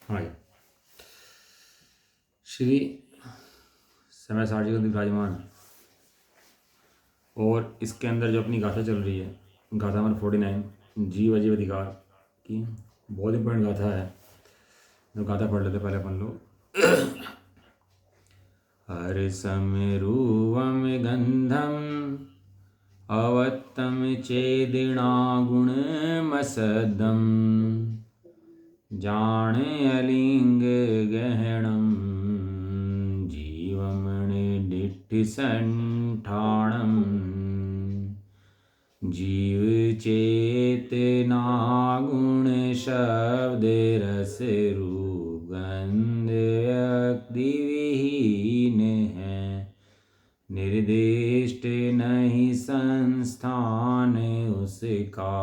हाँ जी। श्री समय सारजी का विराजमान और इसके अंदर जो अपनी गाथा चल रही है, गाथा नंबर 49 जीव अजीव अधिकार की बहुत इंपॉर्टेंट गाथा है। जो गाथा पढ़ लेते पहले अपन लोग। हर समरूवम गंधम अवत्तम चेदिणा गुणमसदम जाने अलिंग गहणम जीवमणि डिट्ठि संठाणम जीव चेतना गुण शब्द रस रूप गंध अक्ति विहीन है निर्दिष्ट नहीं संस्थान उसका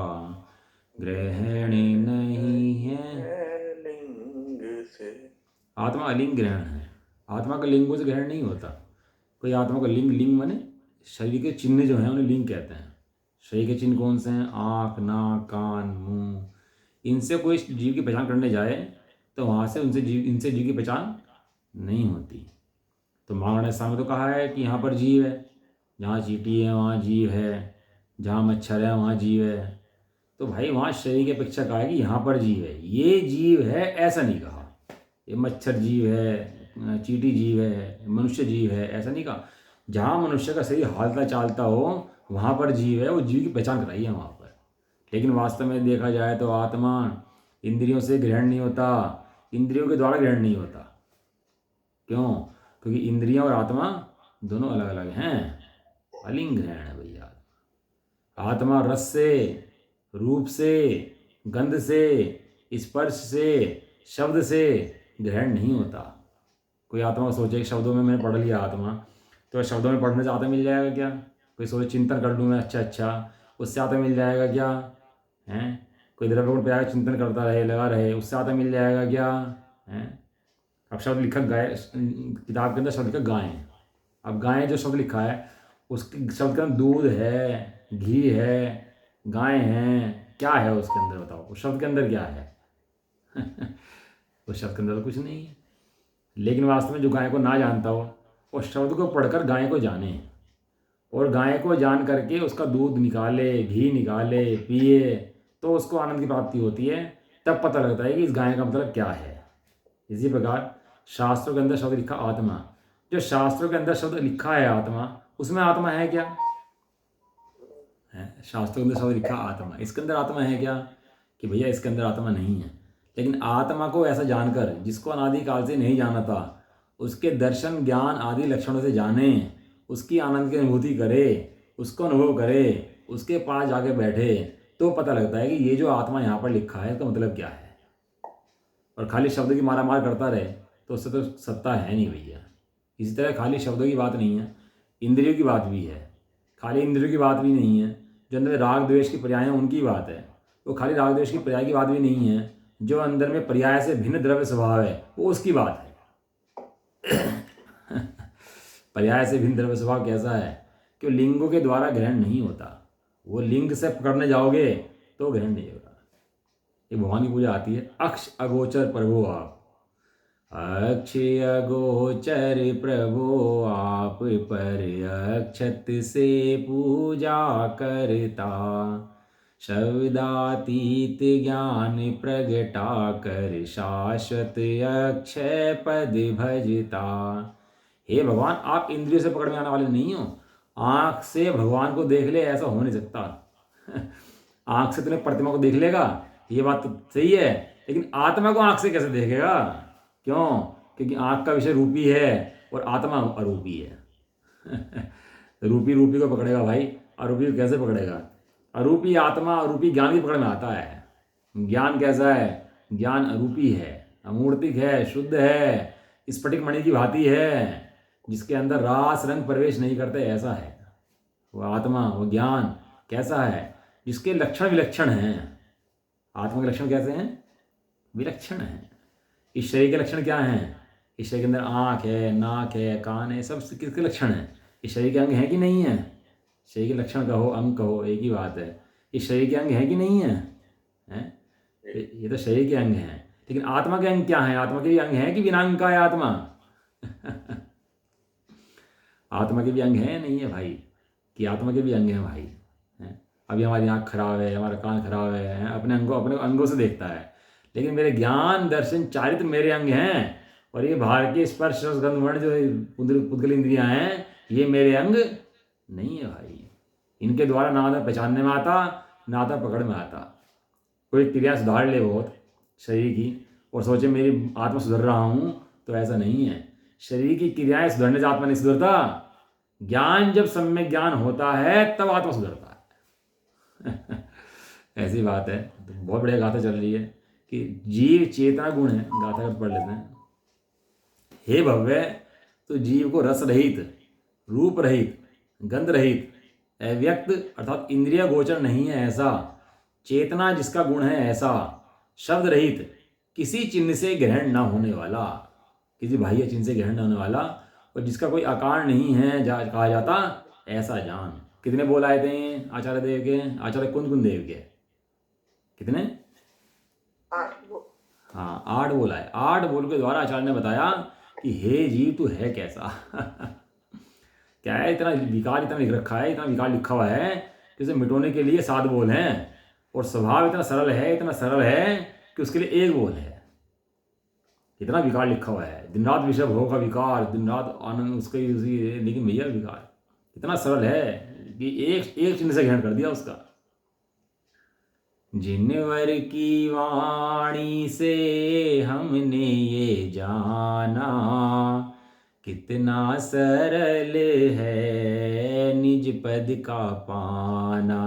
ग्रहण नहीं है लिंग से। आत्मा अलिंग ग्रहण है। आत्मा का लिंगों से ग्रहण नहीं होता। कोई आत्मा का लिंग, लिंग माने शरीर के चिन्ह जो हैं उन्हें लिंग कहते हैं। शरीर के चिन्ह कौन से हैं? आँख, नाक, कान, मुंह। इनसे कोई जीव की पहचान करने जाए तो वहाँ से इनसे जीव की पहचान नहीं होती। तो महागणेश स्थान में तो कहा है कि यहाँ पर जीव है, जहाँ चींटी है वहाँ जीव है, जहाँ मच्छर है वहाँ जीव है। तो भाई वहाँ शरीर की अपेक्षा कहा है कि यहाँ पर जीव है, ये जीव है, ऐसा नहीं कहा। ये मच्छर जीव है, चींटी जीव है, मनुष्य जीव है, ऐसा नहीं कहा। जहाँ मनुष्य का शरीर हालता चालता हो वहाँ पर जीव है, वो जीव की पहचान कराई है वहाँ पर। लेकिन वास्तव में देखा जाए तो आत्मा इंद्रियों से ग्रहण नहीं होता, इंद्रियों के द्वारा ग्रहण नहीं होता। क्यों? क्योंकि इंद्रियां और आत्मा दोनों अलग अलग हैं। अलिंग ग्रहण है भैया। आत्मा रस से, रूप से, गंध से, स्पर्श से, शब्द से ग्रहण नहीं होता। कोई आत्मा सोचे कि शब्दों में मैंने पढ़ लिया आत्मा, तो शब्दों में पढ़ने से आत्मा मिल जाएगा क्या? कोई सोचे चिंतन कर लूँ मैं, अच्छा उससे आत्मा मिल जाएगा क्या? हैं? कोई द्रव्य गुण प्रयाग चिंतन करता रहे, लगा रहे, उससे आत्मा मिल जाएगा क्या? हैं? अब शब्द लिखा गाय, किताब के अंदर शब्द लिखा गायें। अब गायें जो शब्द लिखा है उसके शब्द के अंदर दूध है, घी है, गायें हैं, क्या है उसके अंदर बताओ? उस शब्द के अंदर क्या है? उस शब्द के अंदर तो कुछ नहीं है। लेकिन वास्तव में जो गाय को ना जानता हो उस शब्द को पढ़कर गाय को जाने, और गाय को जान करके उसका दूध निकाले, घी निकाले, पिए, तो उसको आनंद की प्राप्ति होती है। तब पता लगता है कि इस गाय का मतलब क्या है। इसी प्रकार शास्त्रों के अंदर शब्द लिखा आत्मा, जो शास्त्रों के अंदर शब्द लिखा है आत्मा, उसमें आत्मा है क्या? है शास्त्रों के अंदर शब्द लिखा आत्मा, इसके अंदर आत्मा है क्या? कि भैया इसके अंदर आत्मा नहीं है। लेकिन आत्मा को ऐसा जानकर, जिसको अनादिकाल से नहीं जाना था, उसके दर्शन ज्ञान आदि लक्षणों से जाने, उसकी आनंद की अनुभूति करे, उसको अनुभव करे, उसके पास जाके बैठे, तो पता लगता है कि ये जो आत्मा यहाँ पर लिखा है इसका मतलब क्या है। और खाली शब्द की मारा मार करता रहे तो उससे तो सत्ता है नहीं भैया। इसी तरह खाली शब्दों की बात नहीं है, इंद्रियों की बात भी है। खाली इंद्रियों की बात भी नहीं है, जो अंदर राग द्वेष की पर्याय हैं उनकी बात है। वो खाली राग द्वेष की पर्याय की बात भी नहीं है, जो अंदर में पर्याय से भिन्न द्रव्य स्वभाव है वो उसकी बात है। पर्याय से भिन्न द्रव्य स्वभाव कैसा है कि लिंगों के द्वारा ग्रहण नहीं होता। वो लिंग से पकड़ने जाओगे तो ग्रहण नहीं होगा। एक भगवान की पूजा आती है, अक्ष अगोचर प्रभो आप। अक्ष अगोचर प्रभो आप पर अक्षत से पूजा करता, शब्दातीत ज्ञान प्रगटा कर शाश्वत अक्षय पद भजता। हे भगवान, आप इंद्रियों से पकड़ में आने वाले नहीं हो। आँख से भगवान को देख ले, ऐसा हो नहीं सकता। आँख से तुम्हें प्रतिमा को देख लेगा, ये बात तो सही है, लेकिन आत्मा को आँख से कैसे देखेगा? क्यों? क्योंकि आँख का विषय रूपी है और आत्मा अरूपी है। रूपी रूपी को पकड़ेगा भाई, अरूपी को कैसे पकड़ेगा? अरूपी आत्मा अरूपी ज्ञान की पकड़ में आता है। ज्ञान कैसा है? ज्ञान अरूपी है, अमूर्तिक है, शुद्ध है, स्फटिक मणि की भांति है, जिसके अंदर रास रंग प्रवेश नहीं करते, ऐसा है वो आत्मा। वो ज्ञान कैसा है? जिसके लक्षण विलक्षण हैं। आत्मा के लक्षण कैसे हैं? विलक्षण हैं। इस शरीर के लक्षण क्या हैं? इस शरीर के अंदर आँख है, नाक है, कान है, सब किसके लक्षण हैं? इस शरीर के अंग हैं कि नहीं है? शरीर के लक्षण कहो, अंग कहो, एक ही बात है। इस शरीर के अंग हैं कि नहीं है? हैं? ये तो शरीर के अंग हैं, लेकिन आत्मा के अंग क्या हैं? आत्मा के भी अंग हैं कि बिना अंग का है आत्मा? आत्मा के भी अंग हैं नहीं है भाई? कि आत्मा के भी अंग हैं भाई? हैं? अभी हमारी आँख खराब है, हमारा कान खराब है, अपने अंगों से देखता है, लेकिन मेरे ज्ञान दर्शन चारित्र मेरे अंग हैं। और ये बाहर के स्पर्श रस गंध वर्ण जो पुद्गल इंद्रियां हैं, ये मेरे अंग नहीं है भाई। इनके द्वारा ना तो पहचानने में आता, ना तो पकड़ में आता। कोई क्रिया सुधार ले बहुत शरीर की और सोचे मेरी आत्मा सुधर रहा हूँ, तो ऐसा नहीं है। शरीर की क्रियाएं सुधरने से आत्मा नहीं सुधरता। ज्ञान जब सम्यक ज्ञान होता है तब आत्मा सुधरता है। ऐसी बात है। तो बहुत बढ़िया गाथा चल रही है कि जीव चेतना गुण है। गाथा पढ़ लेते हैं। हे भव्य, तो जीव को रस रहित, रूप रहित, गंध रहित, अव्यक्त अर्थात इंद्रिय गोचर नहीं है ऐसा, चेतना जिसका गुण है ऐसा, शब्द रहित, किसी चिन्ह से ग्रहण न होने वाला, किसी बाह्य चिन्ह से ग्रहण न होने वाला, और जिसका कोई आकार नहीं है कहा जाता, ऐसा जान। कितने बोल आए थे आचार्य देव के? आचार्य कुंद देव के कितने? 8। हाँ, 8 बोल आए। 8 बोल के द्वारा आचार्य ने बताया कि हे जीव तू है कैसा। क्या है? इतना विकार इतना लिख रखा है, इतना विकार लिखा हुआ है कि उसे मिटोने के लिए 7 बोल हैं, और स्वभाव इतना सरल है, इतना सरल है कि उसके लिए 1 बोल है। इतना विकार लिखा हुआ है, दिन रात विषय भोग का विकार, दिन रात आनंद उसका ही उसी, लेकिन भैया विकार इतना सरल है कि एक चिन्ह से ग्रहण कर दिया उसका। जिनवर की वाणी से हमने ये जाना, कितना सरल है निज पद का पाना।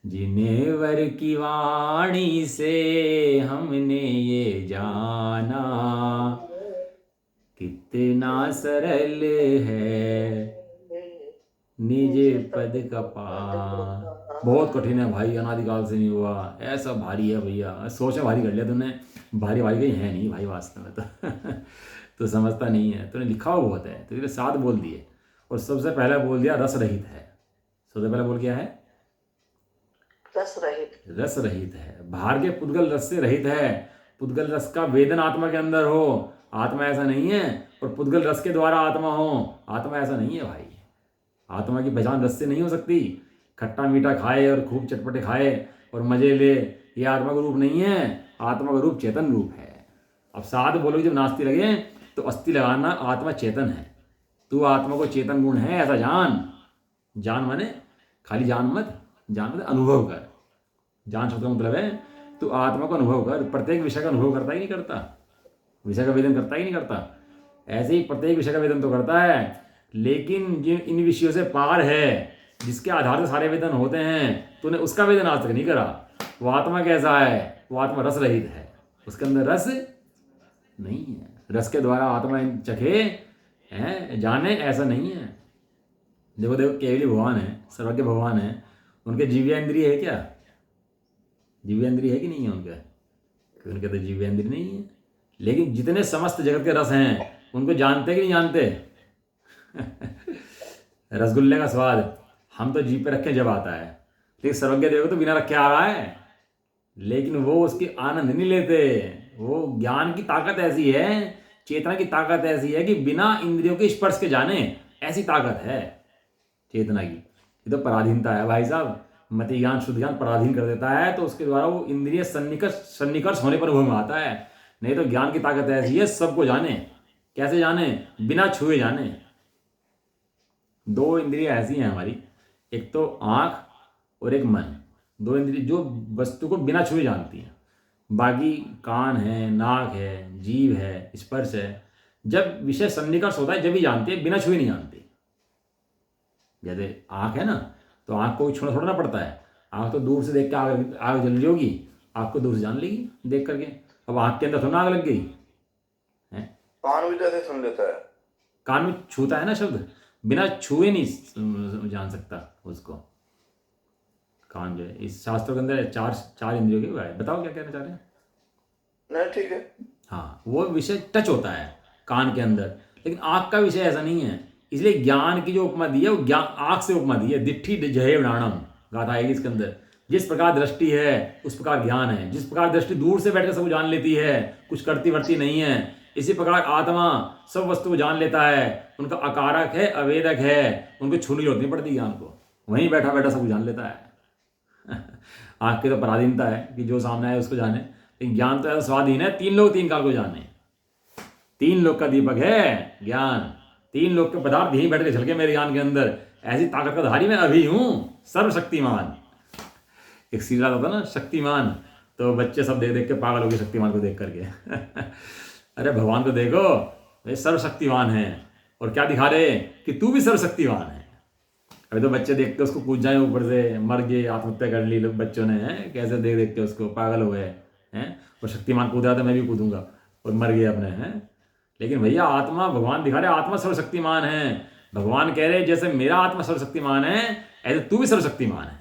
जिनवर की वाणी से हमने ये जाना, कितना सरल है निज पद का पाना। बहुत कठिन है भाई, अनादिकाल से नहीं हुआ, ऐसा भारी है भैया। सोच में भारी कर लिया तूने, भारी भारी कहीं है नहीं भाई वास्तव में तो। तो समझता नहीं है, तूने लिखा हुआ बहुत है, तो इसलिए 7 बोल दिए। और सबसे पहले बोल दिया रस रहित है। सबसे पहले बोल क्या है? रस रहित। रस रहित है, बाहर के पुद्गल रस से रहित है। पुद्गल रस का वेदन आत्मा के अंदर हो, आत्मा ऐसा नहीं है। और पुद्गल रस के द्वारा आत्मा हो, आत्मा ऐसा नहीं है भाई। आत्मा की पहचान रस से नहीं हो सकती। खट्टा मीठा खाए और खूब चटपटे खाए और मजे ले, ये आत्मा का रूप नहीं है। आत्मा का रूप चेतन रूप है। अब 7 बोलोगे जब नास्ती लगे तो अस्थि लगाना, आत्मा चेतन है। तू आत्मा को चेतन गुण है ऐसा जान। जान माने खाली जान मत, जान मत अनुभव कर। जान शब्द का मतलब है तू आत्मा को अनुभव कर। प्रत्येक विषय का अनुभव करता ही नहीं करता, विषय का वेदन करता ही नहीं करता। ऐसे ही प्रत्येक विषय का वेदन तो करता है, लेकिन जिन इन विषयों से पार है, जिसके आधार से सारे वेदन होते हैं, तूने उसका वेदन आज तक नहीं करा। वो आत्मा कैसा है? वो आत्मा रस रहित है, उसके अंदर रस नहीं है। रस के द्वारा आत्मा चखे हैं, जाने, ऐसा नहीं है। देखो केवली भगवान है, सर्वज्ञ भगवान है, उनके जीव्यान्द्रिय है क्या? जीव्यान्द्रिय है कि नहीं है उनके? उनके तो जीव्यान्द्रिय नहीं है। लेकिन जितने समस्त जगत के रस हैं उनको जानते कि नहीं जानते? रसगुल्ले का स्वाद हम तो जीभ पे रखे जब आता है, लेकिन सर्वज्ञ देव तो बिना रखे आ रहा है, लेकिन वो उसकी आनंद नहीं लेते। वो ज्ञान की ताकत ऐसी है, चेतना की ताकत ऐसी है कि बिना इंद्रियों के स्पर्श के जाने, ऐसी ताकत है चेतना की। ये तो पराधीनता है भाई साहब। मति ज्ञान शुद्ध ज्ञान पराधीन कर देता है, तो उसके द्वारा वो इंद्रिय सन्निकर्ष होने पर अनुभव में आता है। नहीं तो ज्ञान की ताकत ऐसी है, सबको जाने। कैसे जाने? बिना छुए जाने। 2 इंद्रियां ऐसी हैं हमारी, एक तो आँख और एक मन। 2 इंद्रिय जो वस्तु को बिना छुए जानती हैं। बाकी कान है, नाक है, जीभ है, स्पर्श है। जब विषय सन्निकर्ष होता है जब ही जानती है, बिना छुए नहीं जानती। जैसे आँख है ना, तो आँख को छूना थोड़ा ना पड़ता है। आँख तो दूर से देख के आग जल रही होगी, आँख को दूर से जान लेगी देख करके। अब आँख के अंदर थोड़ा आग लग गई है। कान भी जैसे सुन लेता है, कान में छूता है ना शब्द, बिना छुए नहीं जान सकता उसको। कान जो है इस शास्त्रों के अंदर चार इंद्रियों के है। बताओ क्या कहना चाह रहे हैं? नहीं ठीक है। हाँ, वो विषय टच होता है कान के अंदर, लेकिन आँख का विषय ऐसा नहीं है। इसलिए ज्ञान की जो उपमा दी है वो ज्ञान आँख से उपमा दी है। दिट्ठी जहे प्राणम गाथा आएगी इसके अंदर। जिस प्रकार दृष्टि है उस प्रकार ज्ञान है। जिस प्रकार दृष्टि दूर से बैठकर सब जान लेती है, कुछ करती वर्ती नहीं है, इसी प्रकार आत्मा सब वस्तु को जान लेता है, उनका अकारक है, अवेदक है, उनको छूनी जरूरत नहीं पड़ती ज्ञान को, वहीं बैठा बैठा सब जान लेता है। आँख की तो पराधीनता है कि जो सामने है उसको जाने, लेकिन ज्ञान तो ऐसा स्वाधीन है, 3 लोग 3 काल को जाने। 3 लोग का दीपक है ज्ञान, 3 लोग के पदार्थ यहीं बैठ के झलके मेरे ज्ञान के अंदर, ऐसी ताकत का धारी मैं अभी हूँ, सर्वशक्तिमान। एक सीरियल आता था ना शक्तिमान, तो बच्चे सब देख देख के पागल हो गए शक्तिमान को देख करके। अरे भगवान को देखो, वे सर्वशक्तिमान है, और क्या दिखा रहे कि तू भी सर्वशक्तिमान है। अभी तो बच्चे देख के उसको कूद जाए ऊपर से, मर गए, आत्महत्या कर ली लोग बच्चों ने, हैं कैसे देख देख के उसको पागल हो गए हैं। और शक्तिमान कूद रहा था, मैं भी कूदूंगा, और मर गए अपने, हैं। लेकिन भैया आत्मा, भगवान दिखा रहे आत्मा सर्वशक्तिमान है। भगवान कह रहे जैसे मेरा आत्मा सर्वशक्तिमान है, ऐसे तू भी सर्वशक्तिमान है।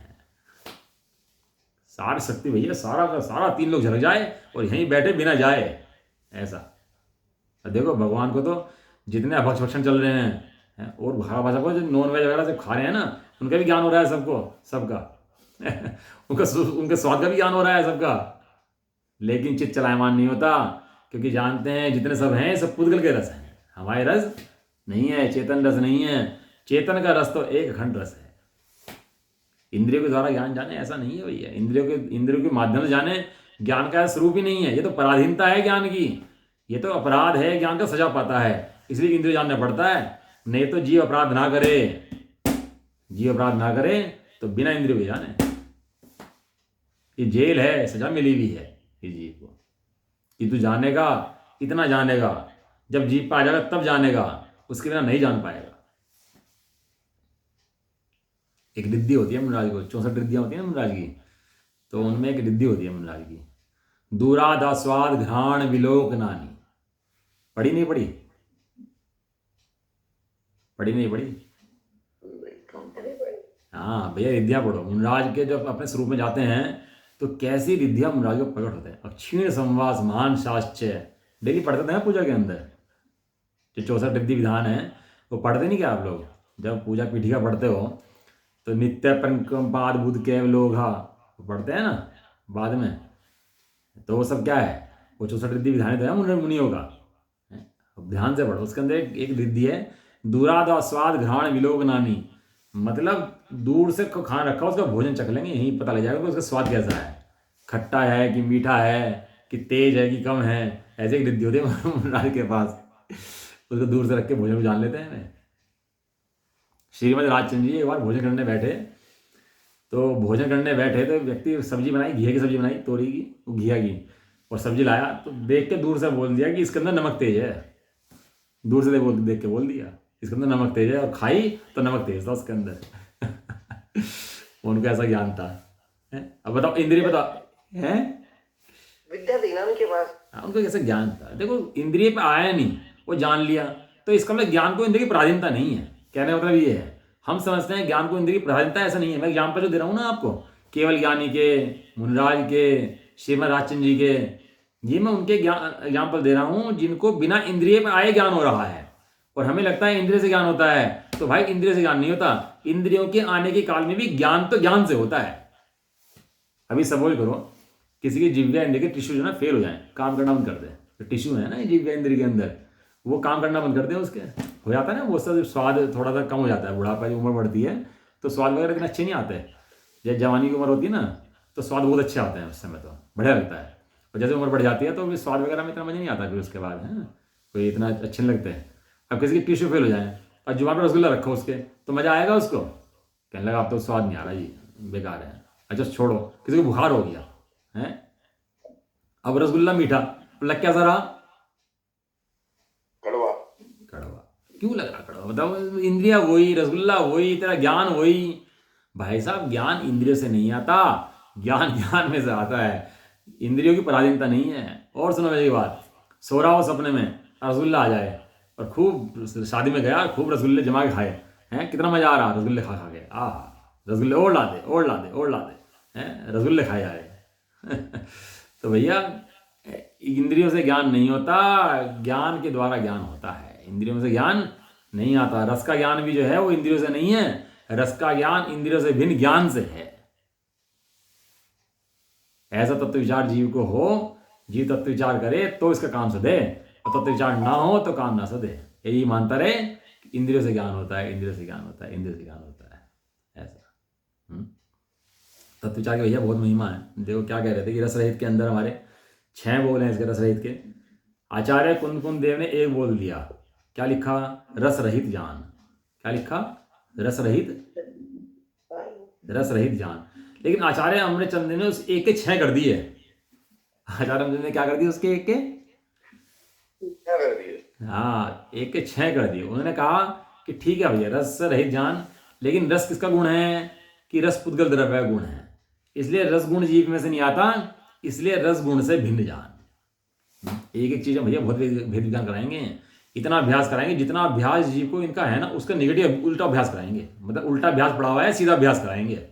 सारी शक्ति भैया, सारा का सारा 3 लोग झलक जाए और यहीं बैठे बिना जाए, ऐसा। देखो भगवान को तो जितने अभक्ष भक्षण चल रहे हैं, और भाषा को जो नॉन वेज वगैरह जो खा रहे हैं ना, उनका भी ज्ञान हो रहा है सबको, सबका। उनके स्वाद का भी ज्ञान हो रहा है सबका, लेकिन चित्त चलायमान नहीं होता, क्योंकि जानते हैं जितने सब हैं सब पुद्गल के रस हैं, हमारे रस नहीं है, चेतन रस नहीं है। चेतन का रस तो एक अखंड रस है। इंद्रियों के द्वारा ज्ञान जाने ऐसा नहीं है भैया, इंद्रियों के माध्यम से जाने ज्ञान का स्वरूप ही नहीं है। ये तो पराधीनता है ज्ञान की, ये तो अपराध है, ज्ञान का सजा पाता है, इसलिए इंद्रिय जानना पड़ता है। नहीं तो जीव अपराध ना करे, जीव अपराध ना करे तो बिना इंद्रियों के जाने। ये जेल है, सजा मिली हुई है ये जीव को, कि तू जानेगा, इतना जानेगा, जब जीव पे आ जाएगा तब जानेगा, उसके बिना नहीं जान पाएगा। एक रिद्धि होती है मुनराज को, 64 रिद्धियां होती है ना मुनराज की, तो उनमें एक रिद्धि होती है मुनराज की, दूरादास्वाद घ्राण विलोक नानी। पढ़ी नहीं पढ़ी? पढ़ी नहीं पढ़ी? हाँ भैया, रिद्धियां पढ़ो। मुनराज के जब अपने स्वरूप में जाते हैं तो कैसी रिद्धियां मुनराज को प्रकट होते हैं। अक्षीण संवास मान शास्त्र डेली पढ़ते थे पूजा के अंदर, जो 64 रिद्धि विधान है वो पढ़ते नहीं क्या आप लोग? जब पूजा पीठिका पढ़ते हो तो नित्य पंकपाद बुद्ध केव लोघा वो पढ़ते हैं ना बाद में, तो वो सब क्या है? वो 64 रिद्धि विधान तो है मुनियों का, ध्यान से पढ़ो। उसके अंदर एक रिद्धि है दूरादास्वाद घ्राण विलोक नानी, मतलब दूर से खाना रखा उसका भोजन चख लेंगे, यहीं पता लग जाएगा कि उसका स्वाद कैसा है, खट्टा है कि मीठा है कि तेज है कि कम है। ऐसे एक रिद्धि होती है मुनराज के पास, उसको दूर से रख के भोजन को जान लेते हैं। श्रीमद राजचंद्र जी एक बार भोजन करने बैठे, तो भोजन करने बैठे तो व्यक्ति सब्जी बनाई, घी की सब्जी बनाई, तोरी की, घिया की, और सब्जी लाया तो देख के दूर से बोल दिया कि इसके अंदर नमक तेज है। दूर से देख के बोल दिया इसके अंदर नमक तेज है, और खाई तो नमक तेज था उसके अंदर। उनको ऐसा ज्ञान था। अब बताओ इंद्रिय बताओ है विद्या थी ना उनके पास, उनको कैसे ज्ञान था? देखो इंद्रिय पे आया नहीं, वो जान लिया, तो इसका मतलब ज्ञान को इंद्रिय की पराधीनता नहीं है। कहने का मतलब ये है, हम समझते हैं ज्ञान को इंद्रिय की पराधीनता, ऐसा नहीं है। मैं एग्जाम्पल जो दे रहा हूँ ना आपको, केवल ज्ञानी के, मुनराज के, श्रीमद राजचंद्र जी के, ये मैं उनके एग्जाम्पल दे रहा हूँ जिनको बिना इंद्रिय पे आए ज्ञान हो रहा है। और हमें लगता है इंद्रिय से ज्ञान होता है, तो भाई इंद्रिय से ज्ञान नहीं होता। इंद्रियों के आने के काल में भी ज्ञान तो ज्ञान से होता है। अभी सपोज करो किसी की जिव्या इंद्रिय के टिश्यू जो ना फेल हो जाए, काम करना बंद कर दे, तो टिश्यू है ना जिव्या इंद्रिय के अंदर, वो काम करना बंद कर दे, उसके हो जाता है ना वो सब, स्वाद थोड़ा सा कम हो जाता है। बुढ़ापा की उम्र बढ़ती है तो स्वाद वगैरह इतने अच्छे नहीं आते। जब जवानी की उम्र होती है ना तो स्वाद बहुत अच्छे आते हैं, उस समय तो बढ़िया लगता है। और जैसे उम्र बढ़ जाती है तो फिर स्वाद वगैरह में इतना मजा नहीं आता, फिर उसके बाद है कोई इतना अच्छे नहीं लगते हैं। अब किसी की टिश्यू फेल हो जाए और जुबान पर रसगुल्ला रखो उसके, तो मजा आएगा उसको? कहने लगा अब तो स्वाद नहीं आ रहा जी, बेकार है। अच्छा छोड़ो, किसी को बुखार हो गया है, अब रसगुल्ला मीठा, लग क्या रहा? कड़वा। कड़वा क्यों लग रहा? कड़वा बताओ। इंद्रिया वही, रसगुल्ला वही, तेरा ज्ञान वही। भाई साहब ज्ञान इंद्रियों से नहीं आता, ज्ञान ज्ञान में से आता है, इंद्रियों की पराधीनता नहीं है। और सुनो मेरी बात, सो रहा हो सपने में, रसगुल्ला आ जाए और खूब शादी में गया, खूब रसगुल्ले जमा के खाए हैं, कितना मजा आ रहा रसगुल्ले खा खा के, रसगुल्ले और ला दे और ला दे और ला दे, हैं रसगुल्ले खाए जा रहे। तो भैया इंद्रियों से ज्ञान नहीं होता, ज्ञान के द्वारा ज्ञान होता है। इंद्रियों से ज्ञान नहीं आता। रस का ज्ञान भी जो है वो इंद्रियों से नहीं है, रस का ज्ञान इंद्रियों से भिन्न ज्ञान से है। ऐसा तत्व विचार जीव को हो, जीव तत्व विचार करे तो इसका काम सदे, और तत्व विचार ना हो तो काम ना सदे। यही मानता रहे कि इंद्रियों से ज्ञान होता है, इंद्रियों से ज्ञान होता है, इंद्रियों से ज्ञान होता है, ऐसा। तत्व विचार की भैया बहुत महिमा है। देखो क्या कह रहे थे कि रस रहित के अंदर हमारे 6 बोल हैं इसके रस रहित के। आचार्य कुंद कुंद देव ने एक बोल दिया, क्या लिखा? रस रहित ज्ञान। क्या लिखा? रस रहित, रस रहित ज्ञान। लेकिन आचार्य अमृतचंद ने उस एक के 6 कर दिए। आचार्य अमृतचंद ने क्या कर दिया? उसके एक के क्या कर दिए? हाँ, एक के 6 कर दिए। उन्होंने कहा कि ठीक है भैया, रस रहित ज्ञान, लेकिन रस किसका गुण है? कि रस पुद्गल द्रव्य गुण है, इसलिए रस गुण जीव में से नहीं आता, इसलिए रस गुण से भिन्न ज्ञान। एक एक चीज भैया बहुत भेद विज्ञान कराएंगे, इतना अभ्यास कराएंगे जितना अभ्यास जीव को इनका है ना, उसका नेगेटिव उल्टा अभ्यास कराएंगे। मतलब उल्टा अभ्यास पड़ा हुआ है, सीधा अभ्यास कराएंगे।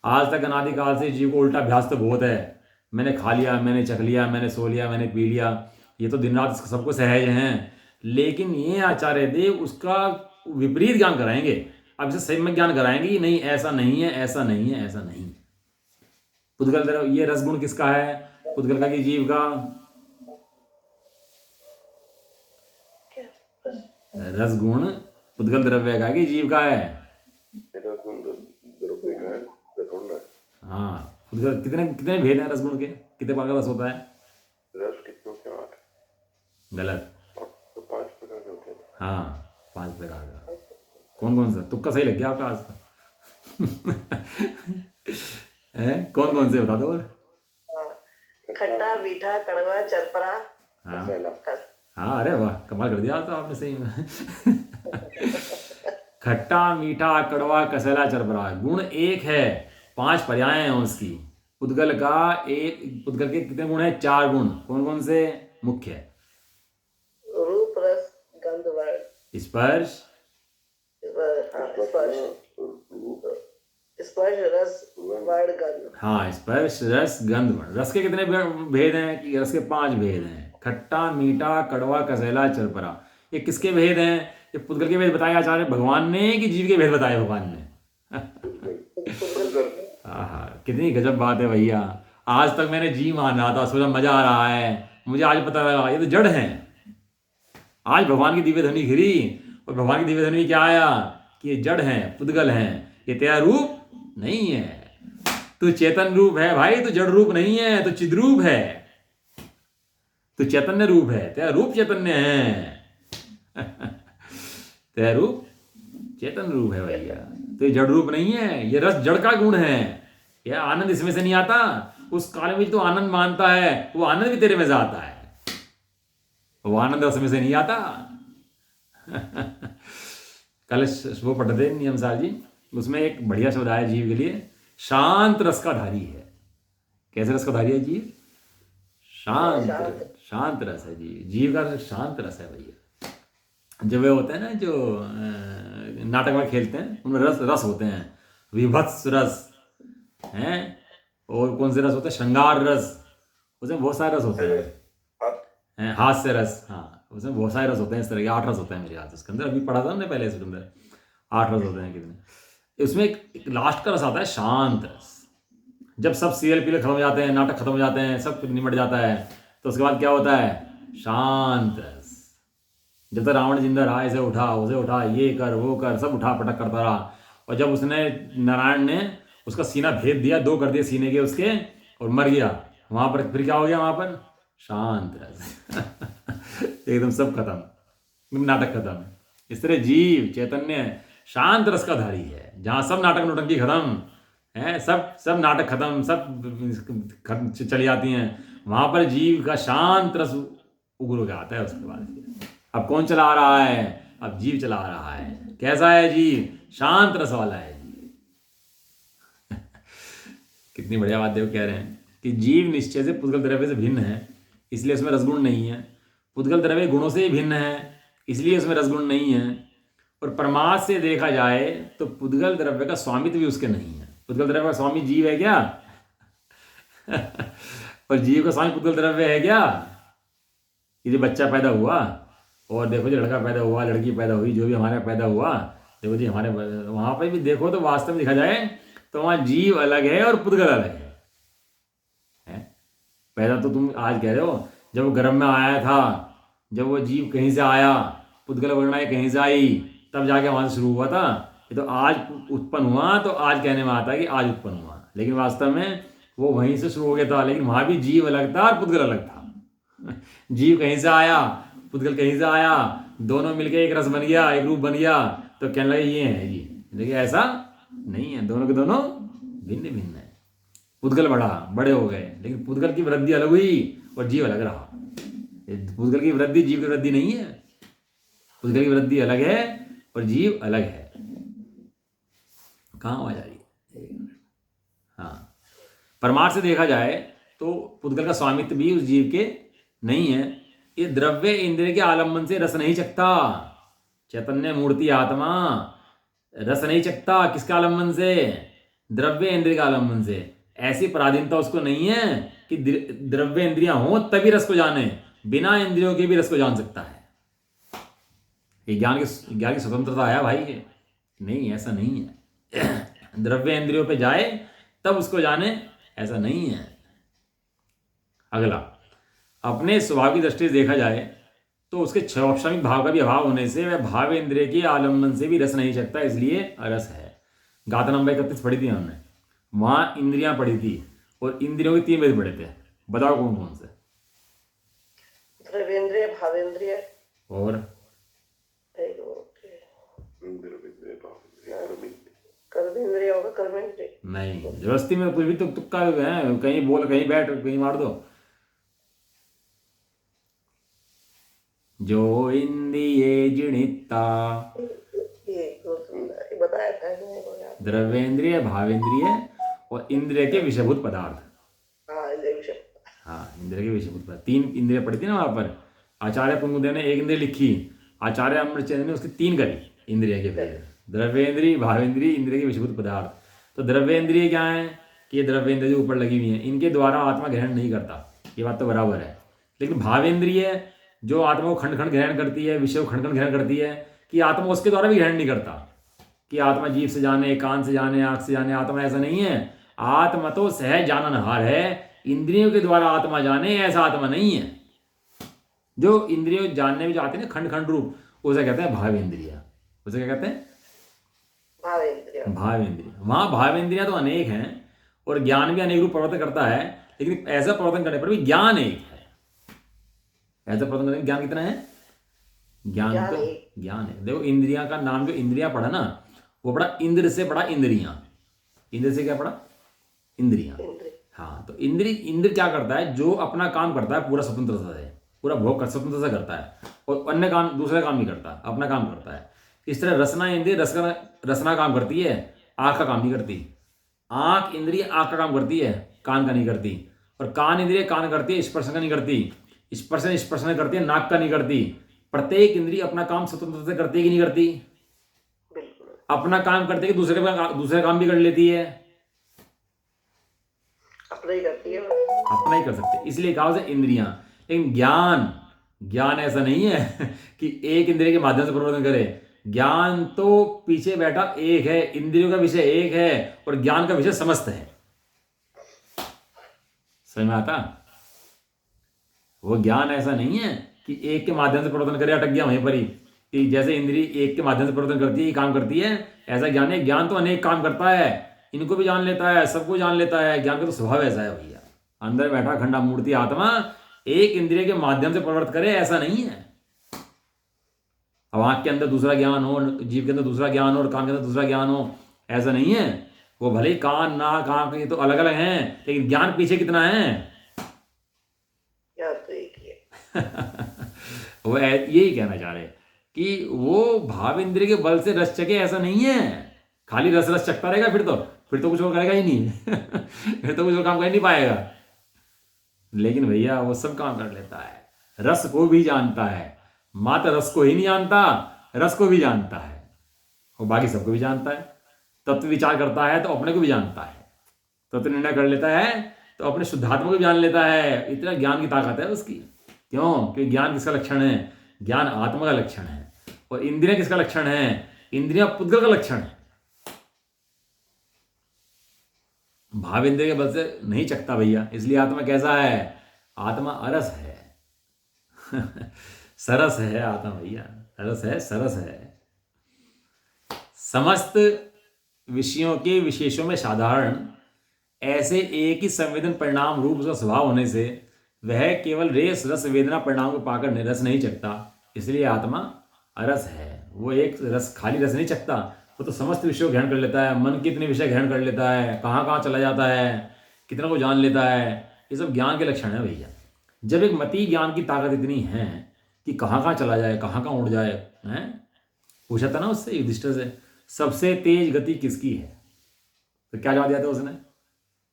आज तक अनादिकाल से जीव को उल्टा अभ्यास तो बहुत है। मैंने खा लिया, मैंने चख लिया, मैंने सो लिया, मैंने पी लिया, ये तो दिन रात सबको सहज हैं। लेकिन ये आचार्य देव उसका विपरीत ज्ञान कराएंगे। अब इसे सम्यक ज्ञान कराएंगे, नहीं ऐसा नहीं है, ऐसा नहीं है, ऐसा नहीं। पुद्गल द्रव्य, ये रसगुण किसका है? पुद्गल का कि जीव का? रसगुण पुद्गल द्रव्य का कि जीव का है? हाँ, पुद्गल कितने कितने भेद हैं रसगुण के? कितने प्रकार का रस होता है? रस कितनों के 8? गलत। तो 5 प्रकार के होते हैं। हाँ, 5 प्रकार का। कौन कौन सा? तुक्का सही लग गया आपका आज का। कौन कौन से बता दो। खट्टा, मीठा, कड़वा, चरपरा। हाँ हाँ, अरे वाह, कमाल कर दिया तो आपने सही में। खट्टा, मीठा, कड़वा, कसैला, चरपरा। गुण एक है, 5 पर्याय हैं उसकी। पुद्गल का एक, पुद्गल के कितने गुण हैं? 4 गुण। कौन कौन से मुख्य है? रूप, रस, गंध, वर्ण। स्पर्श, स्पर्श, रस, वर्ण, गंध। हाँ, स्पर्श, रस, गंध, वर्ण। रस के कितने भेद हैं? कि रस के 5 भेद हैं। खट्टा, मीठा, कड़वा, कसैला, चरपरा। ये किसके भेद हैं? ये पुद्गल के भेद बताए आचार्य भगवान ने कि जीव के भेद बताए भगवान ने? हाँ, कितनी गजब बात है भैया। आज तक मैंने जी मान रहा था, सोचा मजा आ रहा है, मुझे आज पता लगा ये तो जड़ है। आज भगवान की दिव्य ध्वनि घिरी, और भगवान की दिव्य ध्वनि क्या आया? कि ये जड़ है, पुद्गल है, ये तेरा रूप नहीं है। तू चेतन रूप है भाई, तू जड़ रूप नहीं है, तू चिद्रूप है, तू चैतन्य रूप है, तेरा रूप चैतन्य है। तेरा रूप चेतन रूप है भैया, तो ये जड़ रूप नहीं है। ये रस जड़ का गुण है, यह आनंद इसमें से नहीं आता। उस काल में तो आनंद मानता है, वो आनंद भी तेरे में से आता है, वो आनंद रस में से नहीं आता। कल वो पढ़ रहे नियम सार जी, उसमें एक बढ़िया शब्द आया जीव के लिए, शांत रस का धारी है। कैसे रस का धारी है जीव? शांत रस है जीव। जीव का शांत रस है भैया। जब वे होते हैं ना जो नाटक में खेलते हैं, उनमें रस रस होते हैं, विभत्स रस हैं, और कौन से रस होते हैं? श्रृंगार रस, उसमें बहुत सारे रस होते हैं। हास्य रस, हाँ, उसमें बहुत सारे रस होते हैं। इस तरह के 8 रस होते हैं मेरे हाथ उसके अंदर। अभी पढ़ा था हमने पहले इसके अंदर 8 रस होते हैं कितने। उसमें एक लास्ट का रस आता है शांत रस। जब सब सीरियल पीरियल खत्म हो जाते हैं, नाटक खत्म हो जाते हैं, सब निमट जाता है, तो उसके बाद क्या होता है? शांत रस। जब तक रावण जिंदा रहा, इसे उठा, उसे उठा, ये कर, वो कर, सब उठा पटक करता रहा। और जब उसने, नारायण ने उसका सीना भेद दिया, 2 कर दिए सीने के उसके, और मर गया, वहां पर फिर क्या हो गया? वहां पर शांत रस। एकदम सब खत्म, नाटक खत्म। इस तरह जीव चैतन्य शांत रस का धारी है। जहां सब नाटक नोटंकी खत्म है, सब नाटक खत्म, सब चली जाती हैं, वहां पर जीव का शांत रस उग्र के आता है। उसके बाद अब कौन चला रहा है? अब जीव चला रहा है। कैसा है जीव? शांत रस वाला है जीव। कितनी बढ़िया बात देखो कह रहे हैं कि जीव निश्चय से पुद्गल द्रव्य से भिन्न है, इसलिए उसमें रसगुण नहीं है। पुद्गल द्रव्य गुणों से ही भिन्न है, इसलिए उसमें रसगुण नहीं है। और परमार्थ से देखा जाए तो पुद्गल द्रव्य का स्वामित्व भी उसके नहीं है। पुद्गल द्रव्य का स्वामी जीव है क्या? और जीव का स्वामी पुद्गल द्रव्य है क्या? ये जो बच्चा पैदा हुआ, और देखो जो लड़का पैदा हुआ, लड़की पैदा हुई, जो भी हमारे पैदा हुआ, देखो जी हमारे वहां पर भी देखो तो वास्तव में देखा जाए तो वहां जीव अलग है और पुद्गल अलग है। पैदा तो तुम आज कह रहे हो, जब वो गर्भ में आया था, जब वो जीव कहीं से आया, पुद्गल वर्णाएं कहीं से आई, तब जाके वहां से शुरू हुआ था। ये तो आज उत्पन्न हुआ, तो आज कहने में आता है कि आज उत्पन्न हुआ, लेकिन वास्तव में वो वहीं से शुरू हो गया था। लेकिन वहां भी जीव अलग था और पुद्गल अलग था। जीव कहीं से आया, पुद्गल कहीं से आया, दोनों मिलकर एक रस बन गया, एक रूप बन गया, तो कहने लगे ये है जी। देखिए ऐसा नहीं है, दोनों के दोनों भिन्न भिन्न है। पुद्गल बड़े हो गए, लेकिन पुद्गल की वृद्धि अलग हुई और जीव अलग रहा। पुद्गल की वृद्धि जीव की वृद्धि नहीं है, पुद्गल की वृद्धि अलग है और जीव अलग है। कहाँ आ जा रही है? हाँ, परमार्थ से देखा जाए तो पुद्गल का स्वामित्व भी उस जीव के नहीं है। ये द्रव्य इंद्रिय के आलम्बन से रस नहीं चखता। चैतन्य मूर्ति आत्मा रस नहीं चखता, किसका आलम्बन से? द्रव्य इंद्रिय का आलम्बन से। ऐसी पराधीनता उसको नहीं है कि द्रव्य इंद्रियां हो तभी रस को जाने, बिना इंद्रियों के भी रस को जान सकता है। ये ज्ञान की स्वतंत्रता है भाई ये। नहीं, ऐसा नहीं है। द्रव्य इंद्रियों पे जाए तब उसको जाने, ऐसा नहीं है। अगला, अपने स्वभाव की दृष्टि से देखा जाए तो उसके क्षौक्षमिक भाव का भी अभाव होने से वह भाव इंद्रिय के आलम्बन से भी रस नहीं सकता, इसलिए अरस है। गाथा नंबर 31 पढ़ी थी हमने, वहां इंद्रियां पढ़ी थी और इंद्रियों के 3 भेद पढ़े थे। बताओ कौन कौन से? द्रव्येंद्रिय, भावेंद्रिय और कर्मेंद्रिय होगा, कर्मेंद्रिय नहीं, जबरदस्ती में कुछ भी तो तुक्का है, कहीं बोल कहीं बैठ कहीं मार दो। जो इंद्रिये जिणिता, ये बताया था द्रव्येंद्रिय, भावेंद्रिय और इंद्रिय के विषयभूत पदार्थ। हाँ, इंद्रिय के विषयभूत पदार्थ। 3 इंद्रिय पढ़ी थी ना वहां पर। आचार्य पुंगुदेव ने 1 इंद्रिय लिखी, आचार्य अमृतचंद्र ने उसकी 3 करी इंद्रिय के भेद। द्रव्येंद्रिय, भावेंद्रिय, इंद्रिय के विषयभूत पदार्थ। तो द्रव्येंद्रिय क्या है कि ये द्रव्येंद्रिय जो ऊपर लगी हुई है, इनके द्वारा आत्मा ग्रहण नहीं करता, ये बात तो बराबर है। लेकिन भावेंद्रिय जो आत्मा को खंड खंड ग्रहण करती है, विषय को खंड खंड ग्रहण करती है, कि आत्मा उसके द्वारा भी ग्रहण नहीं करता कि आत्मा जीव से जाने, कान से जाने, आंख से जाने। आत्मा ऐसा नहीं है। आत्मा तो सहज जाननहार है, इंद्रियों के द्वारा आत्मा जाने ऐसा आत्मा नहीं है। जो इंद्रियों जानने में जाते हैं खंड खंड रूप, उसे कहते हैं भावेंद्रिय। उसे क्या कहते हैं? भावेंद्रिय। वहां भावेंद्रिया तो अनेक हैं और ज्ञान भी अनेक रूप प्रवर्तन करता है, लेकिन ऐसा प्रवर्तन करने पर भी ज्ञान एक है। ऐसा प्रवर्तन करने ज्ञान कितना है? ज्ञान है। देखो, इंद्रियां का नाम जो इंद्रियां पढ़ा ना, वो पढ़ा इंद्र से पढ़ा इंद्रियां। इंद्र से क्या पढ़ा? इंद्रियां। हाँ, तो इंद्र क्या करता है? जो अपना काम करता है पूरा स्वतंत्रता से, पूरा भोग स्वतंत्रता से करता है और अन्य काम, दूसरा काम नहीं करता, अपना काम करता है। इस तरह रसना इंद्रिय रसना काम करती है, आँख का काम नहीं करती। आँख इंद्रिय आँख का काम करती है, कान का नहीं करती। और कान इंद्रिय कान करती है, स्पर्श का नहीं करती। स्पर्शन करती है, नाक का नहीं करती। प्रत्येक इंद्रिय अपना काम स्वतंत्रता से करती है कि नहीं करती? अपना काम करते कि दूसरे काम भी कर लेती है? अपना ही करती है, अपना ही कर सकते, इसलिए कहा उसे इंद्रियां। लेकिन ज्ञान ऐसा नहीं है कि एक इंद्रिय के माध्यम से प्रवर्तन करे। ज्ञान तो पीछे बैठा एक है, इंद्रियों का विषय एक है और ज्ञान का विषय समस्त है। समझ में आता? वो ज्ञान ऐसा नहीं है कि एक के माध्यम से प्रवर्तन करे, अटक गया वहीं पर ही, कि जैसे इंद्रिय एक के माध्यम से प्रवर्तन करती है, काम करती है, ऐसा ज्ञान है। ज्ञान तो अनेक काम करता है, इनको भी जान लेता है, सबको जान लेता है। ज्ञान का तो स्वभाव ऐसा है भैया। अंदर बैठा खंडा मूर्ति आत्मा एक इंद्रिय के माध्यम से प्रवर्त करे, ऐसा नहीं है। अब आंख के अंदर दूसरा ज्ञान हो, जीव के अंदर दूसरा ज्ञान हो और कान के अंदर दूसरा ज्ञान हो, ऐसा नहीं है। वो भले ही कान, नाक, आंख ये तो अलग अलग हैं, लेकिन ज्ञान पीछे कितना है? तो एक ही है। वो यही कहना चाह रहे कि वो भाव इंद्रिय के बल से रस चके, ऐसा नहीं है। खाली रस चकता रहेगा फिर तो कुछ और करेगा ही नहीं। फिर तो कुछ और काम कर ही नहीं पाएगा। लेकिन भैया वो सब काम कर लेता है, रस को भी जानता है। मात्र रस को ही नहीं जानता, रस को भी जानता है और बाकी सबको भी जानता है। तत्व विचार करता है तो अपने को भी जानता है, तत्व निर्णय कर लेता है तो अपने शुद्धात्मा को भी जान लेता है। इतना ज्ञान की ताकत है उसकी। क्यों? क्योंकि ज्ञान किसका लक्षण है? ज्ञान आत्मा का लक्षण है। और इंद्रियां किसका लक्षण है? इंद्रियां पुद्गल का लक्षण है। भाव इंद्रिय के बल से नहीं चकता भैया, इसलिए आत्मा कैसा है? आत्मा अरस है। सरस है आत्मा भैया, अरस है, सरस है। समस्त विषयों के विशेषों में साधारण, ऐसे एक ही संवेदन परिणाम रूप उसका स्वभाव होने से वह केवल रेस रस वेदना परिणाम को पाकर रस नहीं चखता, इसलिए आत्मा अरस है। वो एक रस, खाली रस नहीं चखता, वो तो समस्त विषयों को ग्रहण कर लेता है, मन के इतने विषय ग्रहण कर लेता है, कहाँ कहाँ चला जाता है, कितना को जान लेता है। ये सब ज्ञान के लक्षण है भैया। जब एक मति ज्ञान की ताकत इतनी है कि कहाँ कहाँ चला जाए, कहाँ कहाँ उड़ जाए, हैं? पूछा था ना उससे, युधिष्ठिर से, सबसे तेज गति किसकी है? तो क्या जवाब दिया था उसने?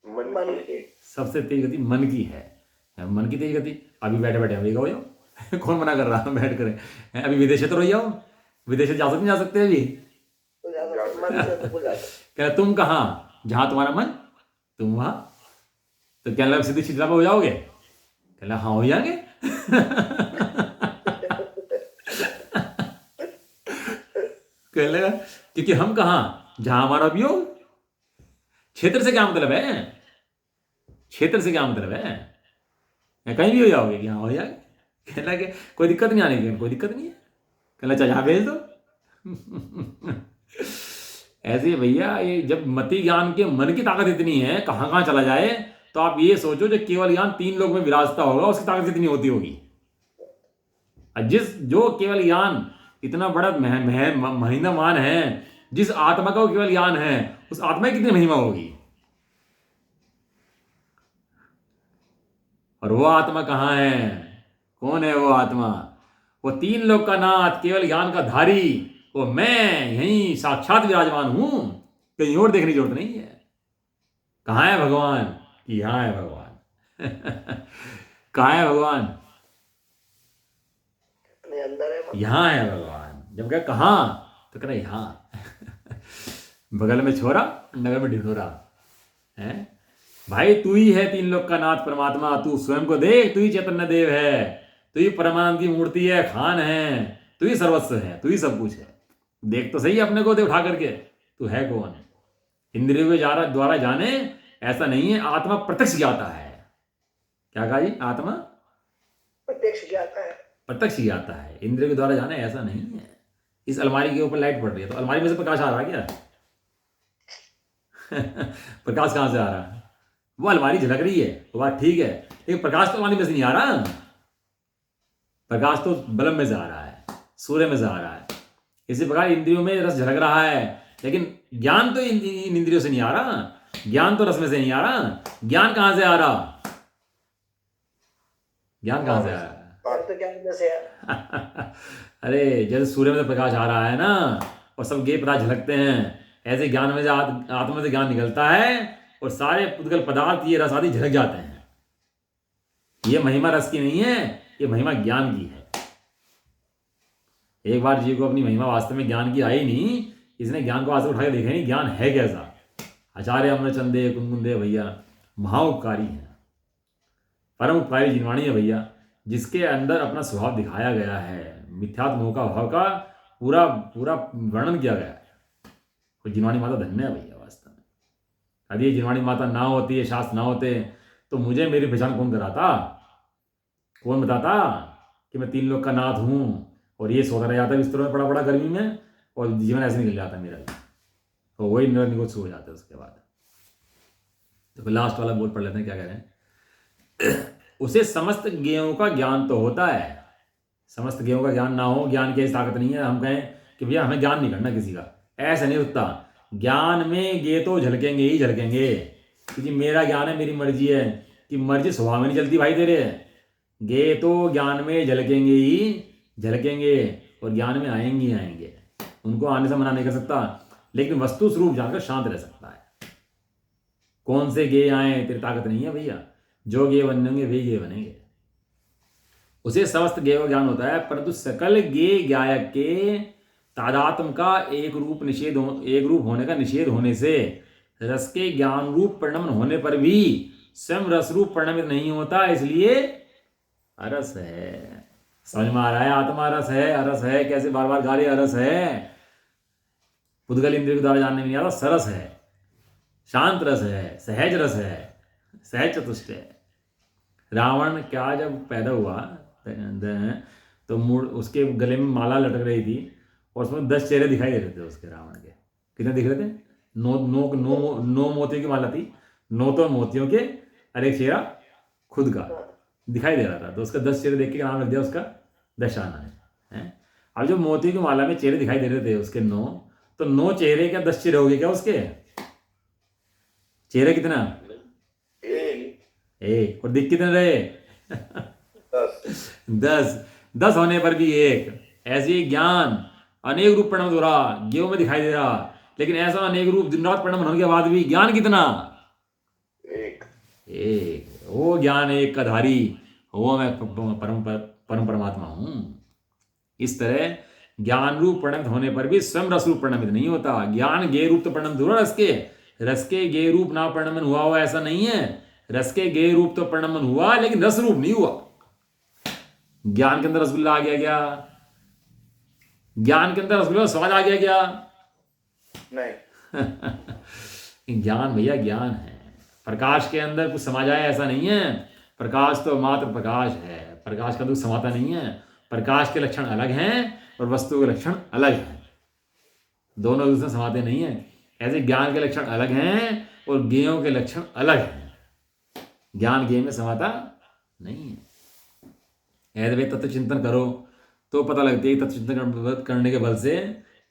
मन की। सबसे तेज गति मन की है। मन की तेज गति। अभी बैठे बैठे अभी हो जाओ। कौन मना कर रहा है बैठ कर? अभी विदेश तो रह जाओ, विदेश जा सकते नहीं, जा सकते अभी? मन से तो बुला कह रहा तुम कहाँ, जहां तुम्हारा मन तुम वहां। तो कहने लगा सीधी शीतला पे हो जाओगे? कह रहा हाँ हो जाएंगे। कहने लगा क्योंकि हम कहाँ, जहां हमारा वियोग। क्षेत्र से क्या मतलब है? क्षेत्र से क्या मतलब है? या कहीं भी हो जाओगे कि हाँ हो जाएगा। कहने लगे कोई दिक्कत नहीं आने की। कोई दिक्कत नहीं है। कहना चाहे जहां भेज दो। ऐसे ही भैया, ये जब मति ज्ञान के मन की ताकत इतनी है, कहाँ कहाँ चला जाए, तो आप ये सोचो जो केवल ज्ञान 3 लोग में विराजता होगा, उसकी ताकत कितनी होती होगी। जो केवल ज्ञान इतना बड़ा महिमा मान है, जिस आत्मा का वो केवल ज्ञान है, उस आत्मा की कितनी महिमा होगी। और वो आत्मा कहाँ है? कौन है वो आत्मा? वो 3 लोक का नाथ, केवल ज्ञान का धारी, वो मैं यहीं साक्षात विराजमान हूं। कहीं और देखने की जरूरत नहीं है। कहाँ है भगवान? कि यहाँ है भगवान। कहाँ है भगवान? अपने अंदर है। यहाँ है भगवान। जब कहा कहाँ, तो कहना यहाँ। बगल में छोरा, नगर में ढिढोरा है। भाई तू ही है 3 लोक का नाथ परमात्मा। तू स्वयं को देख, तू ही चैतन्य देव है, तू ही परमानंद की मूर्ति है, खान है, तू ही सर्वस्व है, तू ही सब कुछ है। देख तो सही अपने को, दे उठा करके, तू है कौन? इंद्रियों के द्वारा जाने ऐसा नहीं है। आत्मा प्रत्यक्ष ज्ञाता है। क्या कहा जी? आत्मा प्रत्यक्ष ज्ञाता है। प्रत्यक्ष ज्ञाता है, इंद्रियों के द्वारा जाने ऐसा नहीं है। इस अलमारी के ऊपर लाइट पड़ रही है, तो अलमारी में से प्रकाश आ रहा है क्या? प्रकाश कहां से आ रहा है? वो अलमारी झलक रही है, वो बात ठीक है, लेकिन प्रकाश तो अलमारी में से नहीं आ रहा। प्रकाश तो बल्ब में से आ रहा है, सूर्य में से आ रहा है। इसी प्रकार इंद्रियों में रस झलक रहा है, लेकिन ज्ञान तो इन इंद्रियों से नहीं आ रहा। ज्ञान तो रस में से नहीं आ रहा। ज्ञान कहां से आ रहा? ज्ञान कहां से आ रहा? तो ज्ञान में से है। अरे जैसे सूर्य में से प्रकाश आ रहा है ना, और सब गे पदार्थ झलकते हैं, ऐसे ज्ञान में से आत्मा से ज्ञान निकलता है, और सारे पुद्गल पदार्थ ये रस आदि झलक जाते हैं। ये महिमा रस की नहीं है, ये महिमा ज्ञान की है। एक बार जीव को अपनी महिमा वास्तव में ज्ञान की आई नहीं, इसने ज्ञान को वास्तव उठा के देखा नहीं ज्ञान है कैसा। आचार्य अमरचंदे कुंदे भैया महाउपकारी है, परम उपकारी जिनवाणी है भैया, जिसके अंदर अपना स्वभाव दिखाया गया है, मिथ्यात्म मोह का भाव का पूरा पूरा वर्णन किया गया है। तो जिनवाणी माता धन्य है भैया वास्तव में। यदि ये जिनवाणी माता ना होती, ये शास्त्र ना होते, तो मुझे मेरी पहचान कौन कराता? कौन बताता कि मैं 3 लोक का नाथ हूँ, और ये सोता रह जाता बिस्तरों में पड़ा गर्मी में, और जीवन ऐसे निकल जाता मेरा भी, तो वही निगोच हो जाता है उसके बाद। तो फिर लास्ट वाला बोल पढ़ लेते हैं, क्या कह रहे हैं। उसे समस्त ज्ञेयों का ज्ञान तो होता है। समस्त ज्ञेयों का ज्ञान ना हो, ज्ञान की ऐसी ताकत नहीं है हम कहें कि भैया हमें ज्ञान नहीं करना किसी का, ऐसा नहीं होता। ज्ञान में गे तो झलकेंगे ही झलकेंगे, क्योंकि मेरा ज्ञान है, मेरी मर्जी है, कि मर्जी स्वभाव में नहीं चलती भाई तेरे। गे तो ज्ञान में झलकेंगे ही झलकेंगे, और ज्ञान में आएंगे ही आएंगे। उनको आने से मना नहीं कर सकता, लेकिन वस्तु स्वरूप जानकर शांत रह सकता है। कौन से गे आए तेरी ताकत नहीं है भैया, जो गे बनेंगे वे गे बनेंगे। उसे समस्त गे ज्ञान होता है, परंतु सकल गे गायक के तादात्म का एक रूप होने का निषेध होने से रस के ज्ञान रूप परिणमन होने पर भी स्वयं रस रूप परिणमित नहीं होता, इसलिए अरस है। समझ में आ रहा है? आत्मा रस है, अरस है। कैसे बार बार गा रहे, अरस है। पुद्गल इंद्रिय के द्वारा जानने में नहीं आता, सरस है, शांत रस है, सहज रस है, सहज चतुष्ट है। रावण क्या जब पैदा हुआ तो मुड़ उसके गले में माला लटक रही थी और उसमें 10 चेहरे दिखाई दे रहे थे उसके, रावण के। कितने दिख रहे थे? 9 मोतियों की माला थी, 9 तो मोतियों के और एक चेहरा खुद का दिखाई दे रहा था, तो उसका 10 चेहरे देख के नाम रख दिया उसका दशानन है। अब जो मोती की माला में चेहरे दिखाई दे रहे थे उसके 9, तो 9 चेहरे क्या 10 चेहरे हो गए क्या उसके? चेहरे कितना? एक। और दिख कितने रहे? 10 होने पर भी एक। ऐसे ही ज्ञान अनेक रूप परिणमित हो रहा, ज्ञों में दिखाई दे रहा, लेकिन ऐसा अनेक रूप दिन रात परिणमित होने के बाद भी ज्ञान कितना? एक। वो ज्ञान एक का धारी, वो मैं परम परमात्मा हूं। इस तरह ज्ञान रूप परिणमित होने पर भी स्वयं रस रूप परिणमित नहीं होता। ज्ञान ज्ञेय रूप तो परिणमित हुआ, रस के ज्ञेय रूप ना परिणमन हुआ ऐसा नहीं है। रस के ज्ञेय रूप तो परिणमन हुआ, लेकिन रस रूप नहीं हुआ। ज्ञान के अंदर रसगुल्ला आ गया क्या? ज्ञान के अंदर रसगुल्ला स्वाद आ गया क्या? नहीं। ज्ञान भैया ज्ञान है। प्रकाश के अंदर कुछ समा जाए ऐसा नहीं है। प्रकाश तो मात्र प्रकाश है, प्रकाश का दुख समाता नहीं है। प्रकाश के लक्षण अलग हैं और वस्तु के लक्षण अलग हैं, दोनों दूसरे में समाते नहीं है। ऐसे ज्ञान के लक्षण अलग हैं और ज्ञेयों के लक्षण अलग हैं। ज्ञान ज्ञेय में समाता नहीं है। ऐसे तत्व चिंतन करो तो पता लगती है तत्व चिंतन करने के बल से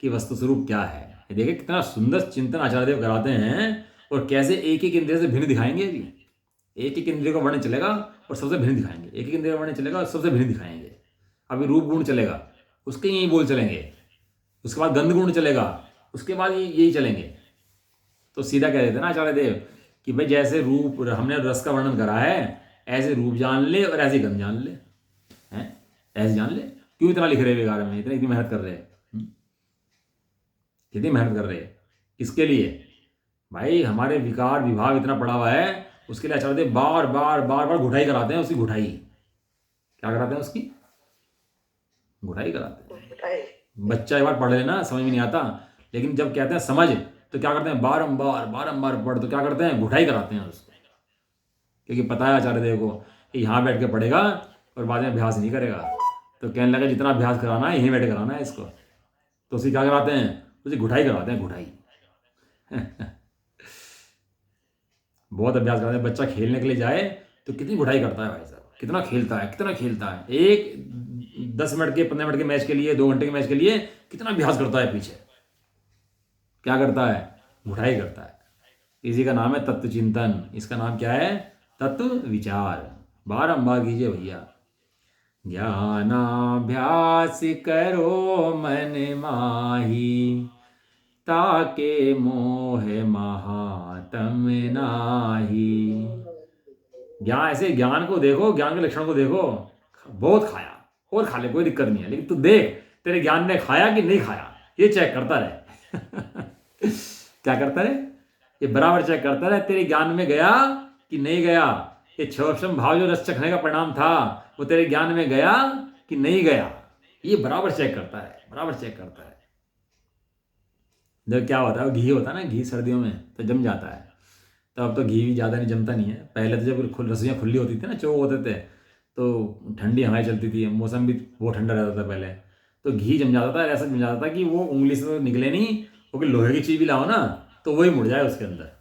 कि वस्तु स्वरूप क्या है। देखिए कितना सुंदर चिंतन आचार्य देव कराते हैं, और कैसे एक एक इंद्रिय से भिन्न दिखाएंगे। भी एक एक इंद्रिय का वर्णन चलेगा और सबसे भिन्न दिखाएंगे, एक एक इंद्रिय का वर्णन चलेगा और सबसे भिन्न दिखाएंगे। अभी रूप गुण चलेगा, उसके यही बोल चलेंगे, उसके बाद गंध गुण चलेगा, उसके बाद यही चलेंगे। तो सीधा कह देते हैं ना आचार्य देव कि भाई जैसे रूप हमने रस का वर्णन करा है, ऐसे रूप जान ले और ऐसे गंध जान ले, हैं ऐसे जान ले। क्यों इतना लिख रहे बेकार में, इतनी मेहनत कर रहे हैं? कितनी मेहनत कर रहे हैं इसके लिए? भाई हमारे विकार विभाग इतना पड़ा हुआ है, उसके लिए आचार्य देव बार बार घुटाई कराते हैं। उसकी घुटाई क्या कराते हैं? उसकी घुटाई कराते हैं। बच्चा एक बार पढ़ लेना समझ में नहीं आता, लेकिन जब कहते हैं समझ तो क्या करते हैं? बारंबार पढ़, तो क्या करते हैं? घुटाई कराते हैं उसको, क्योंकि पता है आचार्य देव को कि यहाँ बैठ के पढ़ेगा और बाद में अभ्यास नहीं करेगा। तो कहने लगा जितना अभ्यास कराना है यहीं बैठ के कराना है इसको। तो उसे क्या कराते हैं? उसे घुटाई कराते हैं, घुटाई। बहुत अभ्यास कराते हैं। बच्चा खेलने के लिए जाए तो कितनी घुटाई करता है भाई साहब, कितना खेलता है। एक 10 मिनट के 15 मिनट के मैच के लिए, 2 घंटे के मैच के लिए कितना अभ्यास करता है पीछे। क्या करता है? घुटाई करता है। इसी का नाम है तत्व चिंतन। इसका नाम क्या है? तत्व विचार। बारंबार कीजिए भैया। ज्ञानाभ्यास करो मन माही, ताके मोह महातम नाही। ज्ञान, ऐसे ज्ञान को देखो, ज्ञान के लक्षण को देखो। बहुत खाया और खा ले, कोई दिक्कत नहीं है, लेकिन तू देख तेरे ज्ञान ने खाया कि नहीं खाया, ये चेक करता रहे। क्या करता रहे? ये बराबर चेक करता रहे तेरे ज्ञान में गया कि नहीं गया। ये क्षोभम भाव जो रस चखने का परिणाम था वो तेरे ज्ञान में गया कि नहीं गया, ये बराबर चेक करता है, बराबर चेक करता है। जब क्या होता है, घी होता है ना, घी सर्दियों में तो जम जाता है। तो अब तो घी भी ज़्यादा नहीं जमता नहीं है। पहले तो जब रसोइयाँ खुली होती थी ना, चौक होते थे, तो ठंडी हवाएं चलती थी, मौसम भी बहुत ठंडा रहता था पहले, तो घी जम जाता था। ऐसा जम जाता था कि वो उंगली से तो निकले नहीं, वो लोहे की चीज़ भी लाओ ना तो वही मुड़ जाए उसके अंदर।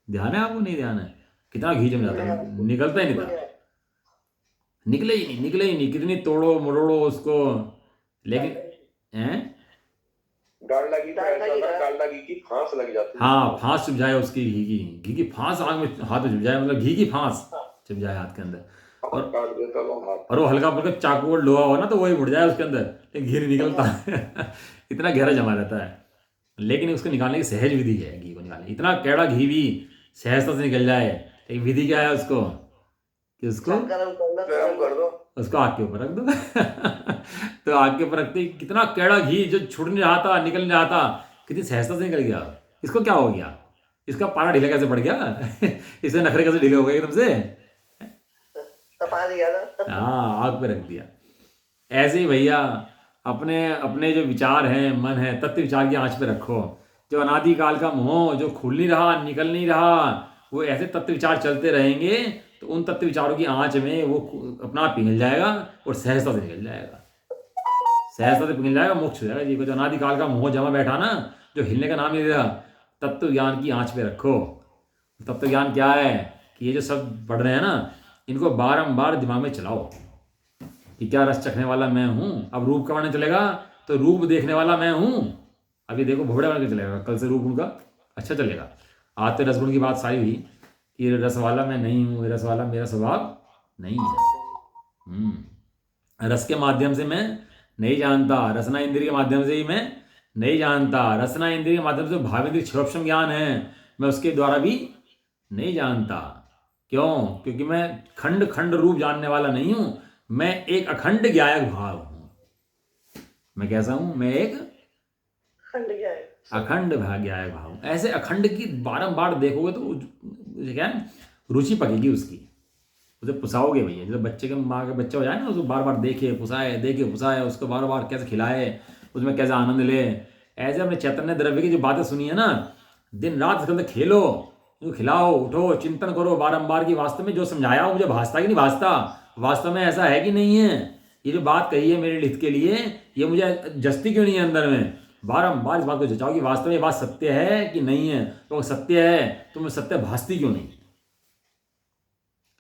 ध्यान है आपको? नहीं ध्यान है? कितना घी जम जाता है, निकलता ही नहीं था, निकले ही नहीं। कितनी तोड़ो मरोड़ो उसको, लेकिन हैं डालडा घी तो ऐसा था, डालडा घी की फांस लग जाती है। हाँ, फांस चुभ जाए उसकी, घी की फांस आग में हाथ में चुभ जाए, मतलब घी की फांस चुभ जाए हाथ के अंदर, और काट देता था हाथ। और वो हल्का फुल्का चाकू और लोहा हो ना तो वही मुड़ जाए उसके अंदर, लेकिन घी नहीं निकलता। इतना गहरा जमा रहता है। लेकिन उसको निकालने की सहज विधि है। घी को निकालने, इतना कैड़ा घी भी सहजता से निकल जाए, एक विधि क्या है उसको, कि उसको गरम कर दो, उसको आग के ऊपर रख दो। तो आग के ऊपर रखते ही कितना कैड़ा घी जो छुड़ नहीं रहा था, निकल नहीं रहा था, कितनी सहजता से निकल गया। इसको क्या हो गया? इसका पारा ढीला कैसे पड़ गया? इसके नखरे कैसे ढीले हो गए एकदम से? हाँ, आग पे रख दिया। ऐसे ही भैया अपने अपने जो विचार हैं, मन है, तत्व विचार की आंच पे रखो। जो अनादिकाल का मोह जो खुल नहीं रहा, निकल नहीं रहा, वो ऐसे तत्व विचार चलते रहेंगे तो उन तत्व विचारों की आंच में वो अपना आप पिघल जाएगा और सहजता से निकल जाएगा, सहजता से पिघल जाएगा, मोक्ष हो जाएगा जी को। जो अनादिकाल का मोह जमा बैठा ना, जो हिलने का नाम नहीं दे रहा, तत्व ज्ञान की आंच पे रखो। तत्व ज्ञान क्या है कि ये जो सब पढ़ रहे हैं ना, इनको बारंबार दिमाग में चलाओ कि क्या रस चखने वाला मैं हूँ। अब रूप का वर्णन चलेगा तो रूप देखने वाला मैं हूँ। अभी देखो भोबड़े वाले का चलेगा, कल से रूप उनका अच्छा चलेगा। आज तो रसगुण की बात सारी हुई कि रस वाला मैं नहीं हूँ, रस वाला मेरा स्वभाव नहीं है। रस के माध्यम से मैं नहीं जानता, रसना इंद्रिय के माध्यम से ही मैं नहीं जानता, रसना इंद्रिय के माध्यम से भावेंद्रिय क्षोभम ज्ञान है, मैं उसके द्वारा भी नहीं जानता। क्यों? क्योंकि मैं खंड खंड रूप जानने वाला नहीं हूं, मैं एक अखंड ज्ञायक भाव हूं। मैं कैसा हूं? मैं एक अखंड ज्ञायक भाव हूं। ऐसे अखंड की बारंबार देखोगे तो क्या है, रुचि पकेगी उसकी, उसे पुसाओगे भैया। जैसे बच्चे के माँ का बच्चा हो जाए ना, उसको बार बार देखे पुसाए, उसको बार बार कैसे खिलाए, उसमें कैसे आनंद ले। ऐसे अपने चैतन्य द्रव्य की जो बातें सुनी है ना, दिन रात उसके अंदर खेलो, खिलाओ, उठो, चिंतन करो बारंबार की वास्तव में जो समझाया वो मुझे भासता कि नहीं भासता, वास्तव में ऐसा है कि नहीं है, ये जो बात कही है मेरे हित के लिए, ये मुझे जस्ती क्यों नहीं है अंदर में। बारंबार इस बात को जचाओ कि वास्तव में ये बात सत्य है कि नहीं है। तो सत्य है तो मैं सत्य भासती क्यों नहीं।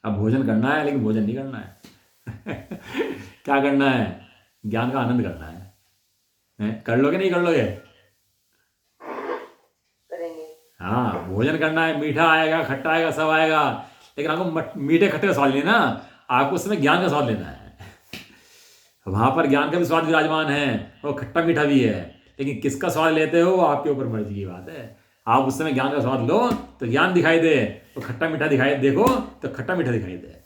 अब भोजन करना है, लेकिन भोजन नहीं करना है क्या करना है? ज्ञान का आनंद करना है। कर लोगे नहीं कर लोगे? हाँ, भोजन करना है, मीठा आएगा, खट्टा आएगा, सब आएगा, लेकिन आपको मीठे खट्टे का स्वाद लेना, आपको उसमें ज्ञान का स्वाद लेना है। वहां पर ज्ञान का भी स्वाद विराजमान है और खट्टा मीठा भी है, लेकिन किसका स्वाद लेते हो आपके ऊपर मर्जी की बात है। आप उस समय ज्ञान का स्वाद लो तो ज्ञान दिखाई दे, तो खट्टा मीठा दिखाई देखो तो खट्टा मीठा दिखाई दे।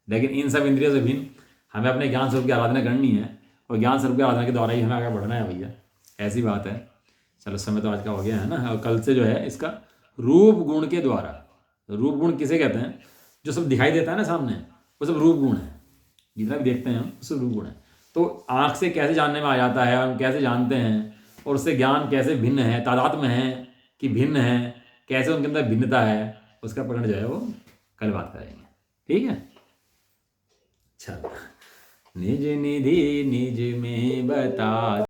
लेकिन इन सब इंद्रियों से भिन्न हमें अपने ज्ञान स्वरूप की आराधना करनी है, और ज्ञान स्वरूप की आराधना के द्वारा ही हमें आगे बढ़ना है भैया, ऐसी बात है। चलो समय तो आज का हो गया है ना, और कल से जो है इसका रूप गुण के द्वारा, रूप गुण किसे कहते हैं? जो सब दिखाई देता है ना सामने, वो सब रूप गुण है, जितना भी देखते हैं हम सब रूप गुण है। तो आँख से कैसे जानने में आ जाता है, हम कैसे जानते हैं, और उससे ज्ञान कैसे भिन्न है, तादात्म्य है कि भिन्न है, कैसे उनके अंदर भिन्नता है, उसका प्रकरण जो है वो कल बात करेंगे, ठीक है। चलो, निज निधि निज में बता